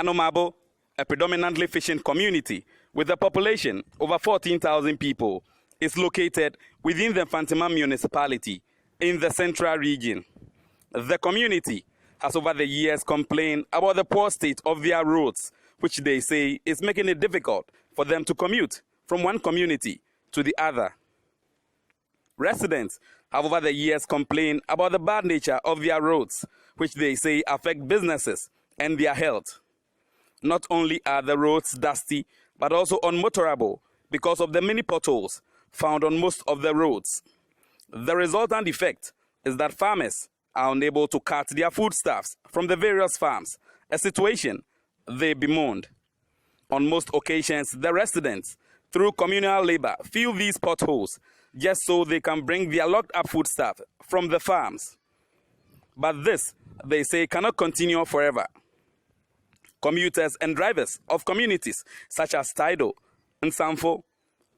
Anomabo, a predominantly fishing community with a population over 14,000 people, is located within the Fantima municipality in the central region. The community has over the years complained about the poor state of their roads, which they say is making it difficult for them to commute from one community to the other. Residents have over the years complained about the bad nature of their roads, which they say affect businesses and their health. Not only are the roads dusty, but also unmotorable because of the many potholes found on most of the roads. The resultant effect is that farmers are unable to cut their foodstuffs from the various farms, a situation they bemoaned. On most occasions, the residents, through communal labor, fill these potholes just so they can bring their locked-up foodstuff from the farms. But this, they say, cannot continue forever. Commuters and drivers of communities such as Taido, Nsamfo,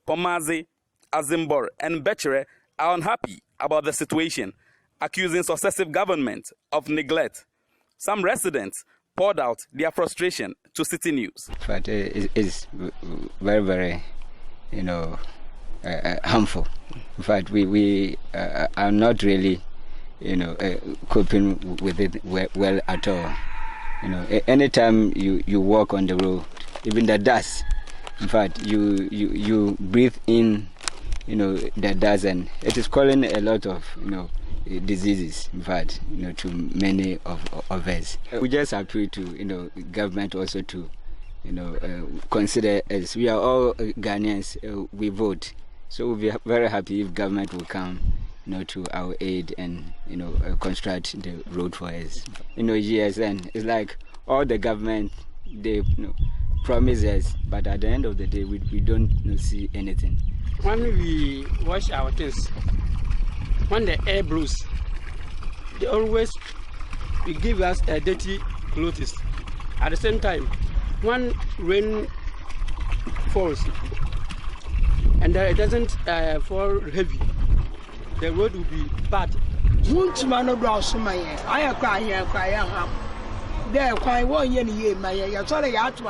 Pomazi, Azimbor, and Bechere are unhappy about the situation, accusing successive government of neglect. Some residents poured out their frustration to Citi News. But it's very, very, harmful. In fact, we are not really, coping with it well at all. Anytime you walk on the road, even the dust, in fact, you breathe in, the dust, and it is causing a lot of, diseases, in fact, to many of us. We just appeal to, government also to, consider, as we are all Ghanaians, we vote. So we'll be very happy if government will come, to our aid and, construct the road for us. GSN, it's like all the government, they promise us, but at the end of the day, we don't see anything. When we wash our things, when the air blows, they always give us dirty clothes. At the same time, when rain falls and it doesn't fall heavy, the road will be bad. There quite 1 year, my year, sorry, I to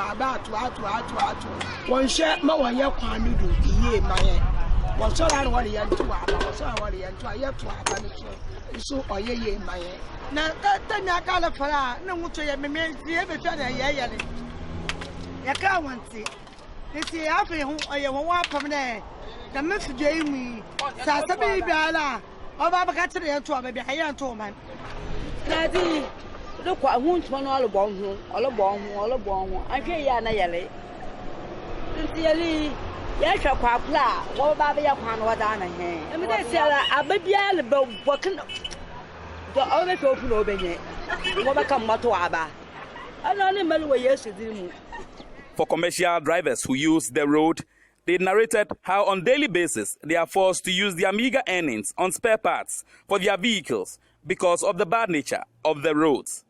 one share no 1 year, can do ye, my was all I want to was all I want to so or ye, my now that I got a fella, no much I may see every other year. You can't want it. They say, after whom I want from there. The Mr. Jamie, Sasabi Bala, or Baba Catcher and Toba, I am told man. Daddy. Look, I won't one all about him, all about I can't yana yelly. Sincerely, yes, a papa, what about your pan or down here? I mean, I said, I bet you about what can the other open over here. What come Matoaba? I don't know where yesterday. For commercial drivers who use the road, they narrated how on daily basis they are forced to use their meager earnings on spare parts for their vehicles because of the bad nature of the roads.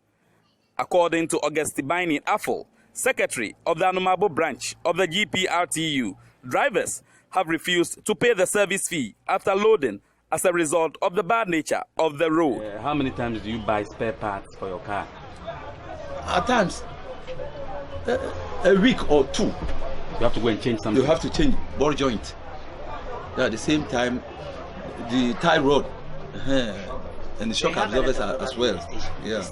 According to Augusti Bini Affle, secretary of the Anomabo branch of the GPRTU, drivers have refused to pay the service fee after loading as a result of the bad nature of the road. How many times do you buy spare parts for your car? At times, a week or two. You have to go and change something. You have to change ball joint. At the same time, the tie rod. And the shock absorbers as well. Yeah.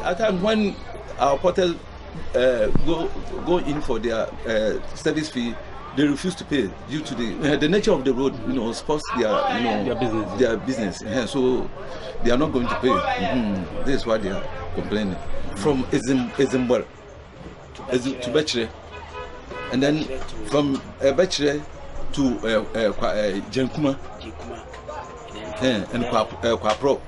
At times when our porters go in for their service fee, they refuse to pay due to the nature of the road. Spoils their business. So they are not going to pay. This is why they are complaining. From Izimbor to Bechere, and then from Bechere to Jenkuma. And Kwapro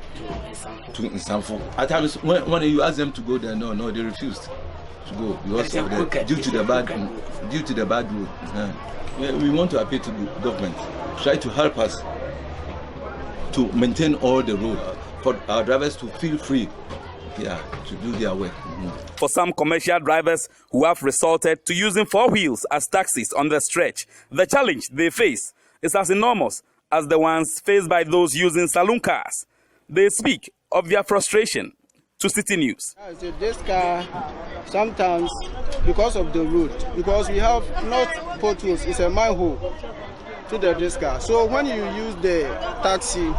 to Nsamfo. At times, when you ask them to go there, no, they refused to go because due to the bad road. We want to appeal to the government, try to help us to maintain all the road for our drivers to feel free, to do their work. For some commercial drivers who have resorted to using four wheels as taxis on the stretch, the challenge they face is as enormous as the ones faced by those using saloon cars. They speak of their frustration to Citi News. This car, sometimes because of the road, because we have not potholes, it's a manhole to this car. So when you use the taxi,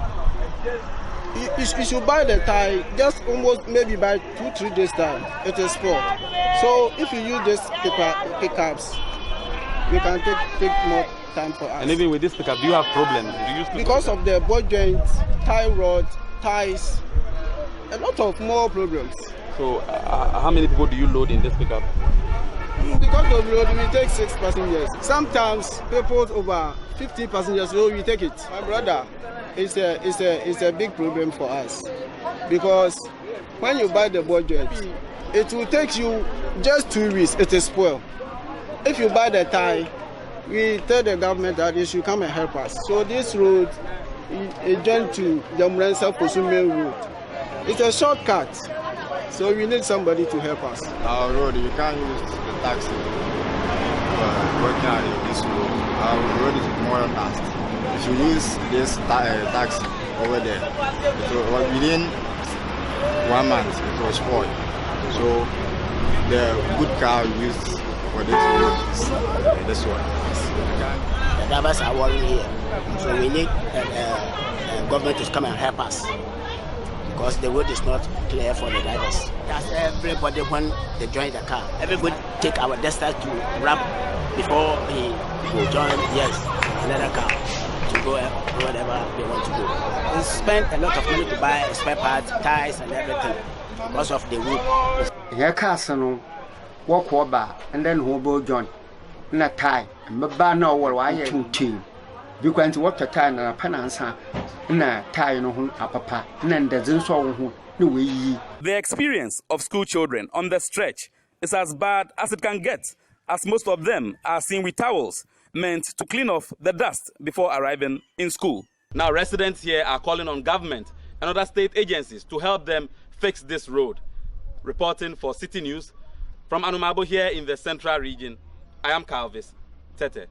you should buy the tire just almost maybe by 2-3 days time. It is spoiled. So if you use this pickups, we can take more time for us. And even with this pickup, do you have problems? Because of the ball joints, tie rod, ties, a lot of more problems. So how many people do you load in this pickup? Because of road, we take 6 passengers. Sometimes people over 50 passengers, so we take it. My brother, it's a big problem for us because when you buy the budget, it will take you just 2 weeks. It is spoiled. If you buy the tie, we tell the government that they should come and help us. So this road is joined to the Murensa Kosume road. It's a shortcut, so we need somebody to help us. Our road, you can't use the taxi working on this road. Our road is more fast. If you use this taxi over there, within 1 month it was spoiled. So the good car used for this road is this one. The drivers are working here, so we need government to come and help us because the road is not clear for the drivers. That's everybody when they join the car. Everybody take our distance to wrap before he will join another car to go wherever they want to go. We spend a lot of money to buy spare parts, tires and everything because of the road. Here castle walk over and then who join in a tie and no why you you going to watch a tie and a penance in a tie no papa and then there's no way. The experience of school children on the stretch is as bad as it can get, as most of them are seen with towels meant to clean off the dust before arriving in school. Now residents here are calling on government and other state agencies to help them fix this road. Reporting for Citi News from Anomabo here in the central region, I am Calvis Tete.